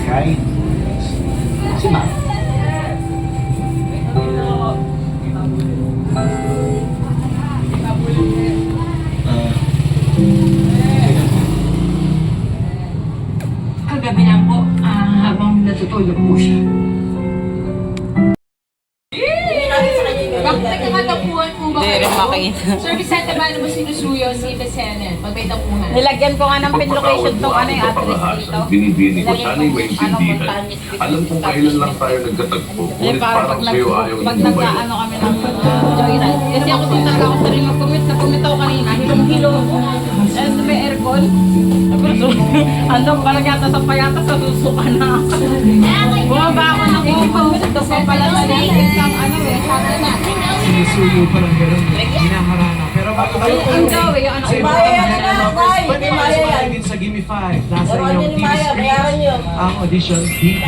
Right? Si ma'am. Kagabi lang po, habang natutulog po siya. Bakit nagkakatapuan po ba Hindi rin makita. Sir Vicente, paano mo sinusuyo si Miss Helen pag may tapuhan? Nilagyan ko nga ng pin location tong ano yung address dito. Binibini ko Nilagyan sana ko yung kung maintindihan. Alam kung kailan lang tayo nagkatagpo. Eh, Ngunit parang sa'yo ayaw pag yung buhay. nagkaano kami ng joyride. Kasi ako din talaga ako sarili mag-commute. Na-commute ako kanina. Hilong-hilo ako. Eh, may aircon. Ano, parang yata sa payata sa susuka na. Bumaba ako ng upang. Ito pa pala sa isang ano eh. Sinusuyo pa lang gano'n. Hinaharana. Pero Ang gawin, yung ano. pwede ma-smile din sa Gimme 5. Nasa inyong TV screen. Ang audition TV.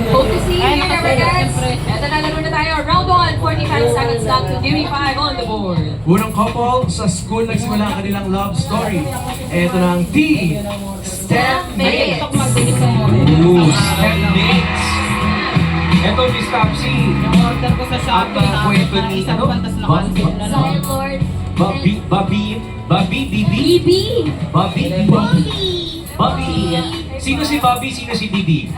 Hope to see you Ay, in our nakasaya, regards. siyempre. Ito na laro na tayo. Round 1, 45 seconds lang to give me 5 on the board. Unang couple sa school nagsimula ang kanilang love story. Ito na ang T. Step Mates. Ito magbilis ang Ooh, Step Mates. Ito, Miss Topsy. Yung order ko sa Shopee At, na kwento ni, isang ano? pantas na cancel na lang. Lord. Bobby, Bibi? Bobby. Sino si Bobby? Sino si Bibi?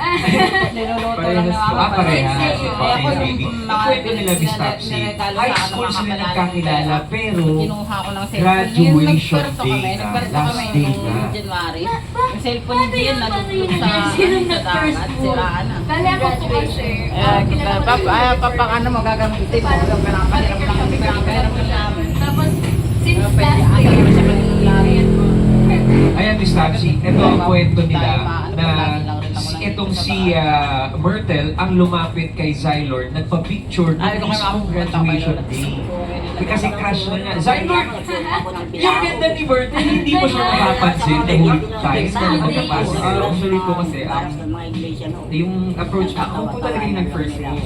Niluluto lang na ako. Parehas. Kaya ko Bobby, yung Bibi. mga Kwento nila, Miss Topsy. niregalo High sa school ano, sila makakilala nagkakilala, nila. pero Kinuha ko ng cellphone. graduation Nagpwerto day kami. na. Nagpwerto Last kami day nung na. January. Yung cellphone ni Gian nalulog sa dagat. Siraan na. Bale ako po kasi. Papang ano mo gagamitin mo. Yung pinapahiram namin. Tapos, since Pwede last ayaw year, mo siya manilari. Ayan, Miss Topsy, ito ang kwento nila na itong si Myrtle ang lumapit kay Zylord, nagpa-picture ng Ay, kung mismong may graduation mga day. Kasi crush na niya. Zylord, yung ganda ni Myrtle, hindi mo siya mapapansin the whole time na magkapasa. Actually po kasi, yung approach ako po talaga yung nag-first move.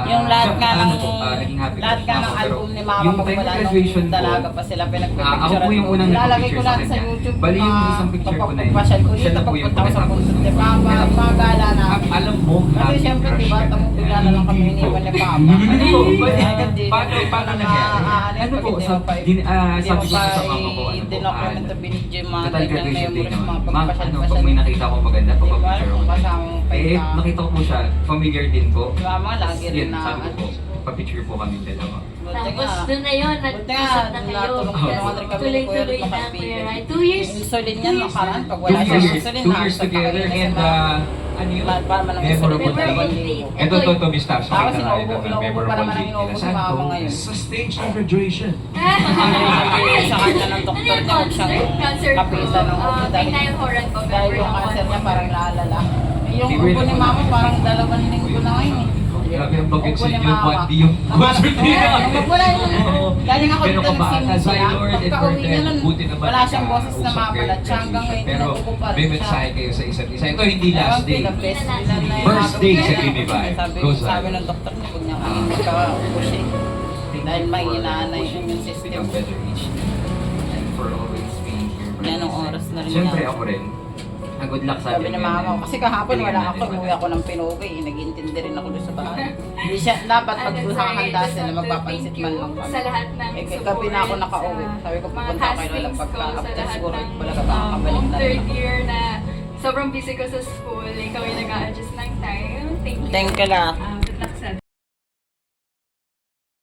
Yung lahat siya, nga ng naging happy lahat crush nga na ng ako. Pero album ni Mama yung pag time wala graduation nung ko, dalaga pa sila pinagpipicture. ako po yung unang Lalagay nagpicture ko sa lang sa kanya. YouTube. Bali yung isang picture ko na yun. Pagpapasyal ko Siya dito, na po yung pagpunta ko sa pagkatapos Punta nun. de Papa, magala na. Alam mo, Kasi happy syempre, crush diba, ka na. bigla na lang kami iniwan ni Papa. Ano po? Hindi. Paano nangyari? Ano po? Sabi ko sa mama ko, ano po? Dinocument to binidyo yung mga Total ganyang graduation day memories, mga naman. Ma'am, pagpapasyal-pasyal. pag may nakita ko maganda, Diba, pagpapicture ko. kasama mo pa Eh, yung nakita ko po siya, familiar din po. Mama, lagi rin Yun, na. sabi ko po, papicture po kami dalawa. Tapos doon na yun, nag-usap na kayo. Tuloy-tuloy na ang ride. 2 years. Insulin niyan nakaraan pag wala 2 siyang years, insulin. 2 years together and ano yun? Para man ang Memorable insulin. day. Ito, to, Miss Taps. Tapos Makita nga ito inuubo ng pa memorable naman ang day inuubo nila. si Saan Mama po? ngayon. Sa stage ng graduation. Sa kanya ng doktor niya kung siyang kapitan ng ubo May dahil horror ko. dahil yung cancer niya parang naalala. Yung ubo ni Mama parang 2 linggo na ngayon eh. Grabe ang bagay sa Ubo ni inyo, Mama. Pandi yung concert nila. Wala yung galing ako Pero dito ng kabata, singing siya. Zylord and Pagka-uwi niya Bertel, nun, buti naman wala siyang boses na nakausap kayo mabalat. Siya hanggang ngayon Pero nagubo pa may rin mensahe siya. kayo sa isa't isa. Ito hindi last day. First First day sa Gimme Vibe. Go Sabi Zylord. ng doktor niya, huwag niya kami magka-ubo siya. Dahil may inaanay yung immune system. Become better each day. And for always being here. by Yan ang my oras na rin side. Siyempre niya. ako rin. Good luck sa Sabi atin. ni Mama, kasi kahapon wala ako, umuwi ako ng Pinugay, nag-intindi rin ako doon sa bahay. Hindi siya, dapat pag hahanda sila, magpapansit man lang kami. Sa lahat ng Eh, gabi na ako nakauwi. Sabi ko, mga pupunta ako kayo lang castings pagka ko sa after lahat siguro, ng wala ka makakabalik na rin third ako. year na sobrang busy ko sa school. Ikaw yung nag-a-adjust ng time. Thank you. Thank you lang.